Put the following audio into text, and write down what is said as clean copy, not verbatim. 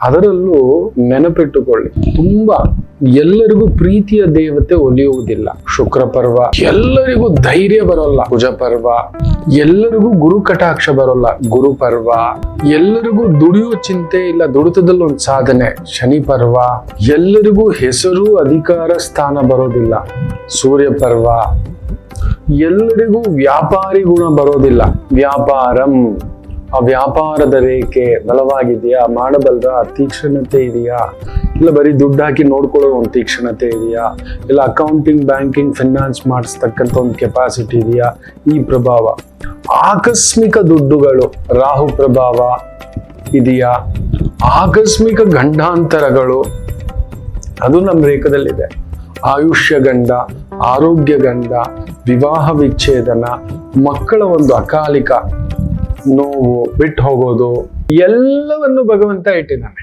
ಅದರಲ್ಲೂ ನೆನಪಿಟ್ಟುಕೊಳ್ಳಿ, ತುಂಬಾ ಎಲ್ಲರಿಗೂ ಪ್ರೀತಿಯ ದೇವತೆ ಒಲಿಯುವುದಿಲ್ಲ. ಶುಕ್ರ ಪರ್ವ ಎಲ್ಲರಿಗೂ ಧೈರ್ಯ ಬರೋಲ್ಲ, ಕುಜ ಪರ್ವ ಎಲ್ಲರಿಗೂ ಗುರು ಕಟಾಕ್ಷ ಬರೋಲ್ಲ, ಗುರು ಪರ್ವ ಎಲ್ಲರಿಗೂ ದುಡಿಯೋ ಚಿಂತೆ ಇಲ್ಲ, ದುಡಿತದಲ್ಲಿ ಒಂದು ಸಾಧನೆ, ಶನಿ ಪರ್ವ ಎಲ್ಲರಿಗೂ ಹೆಸರು ಅಧಿಕಾರ ಸ್ಥಾನ ಬರೋದಿಲ್ಲ, ಸೂರ್ಯ ಪರ್ವ ಎಲ್ಲರಿಗೂ ವ್ಯಾಪಾರಿ ಗುಣ ಬರೋದಿಲ್ಲ, ವ್ಯಾಪಾರಂ ಆ ವ್ಯಾಪಾರದ ರೇಖೆ ಬಲವಾಗಿದೆಯಾ, ಮಾಡಬಲ್ರ ತೀಕ್ಷ್ಣತೆ ಇದೆಯಾ, ಇಲ್ಲ ಬರೀ ದುಡ್ಡು ಹಾಕಿ ನೋಡ್ಕೊಳ್ಳೋ ಒಂದು ತೀಕ್ಷ್ಣತೆ ಇದೆಯಾ, ಇಲ್ಲ ಅಕೌಂಟಿಂಗ್ ಬ್ಯಾಂಕಿಂಗ್ ಫಿನಾನ್ಸ್ ಮಾಡಿಸ್ತಕ್ಕಂಥ ಒಂದು ಕೆಪಾಸಿಟಿ ಇದೆಯಾ, ಈ ಪ್ರಭಾವ. ಆಕಸ್ಮಿಕ ದುಡ್ಡುಗಳು ರಾಹು ಪ್ರಭಾವ ಇದೆಯಾ, ಆಕಸ್ಮಿಕ ಗಂಡಾಂತರಗಳು ಅದು ನಮ್ಮ ರೇಖದಲ್ಲಿದೆ. ಆಯುಷ್ಯ ಗಂಡ, ಆರೋಗ್ಯ ಗಂಡ, ವಿವಾಹ ವಿಚ್ಛೇದನ, ಮಕ್ಕಳ ಒಂದು ಅಕಾಲಿಕ ನೋವು, ಬಿಟ್ಟು ಹೋಗೋದು ಎಲ್ಲವನ್ನು ಭಗವಂತ ಇಟ್ಟಿದ್ದಾನೆ.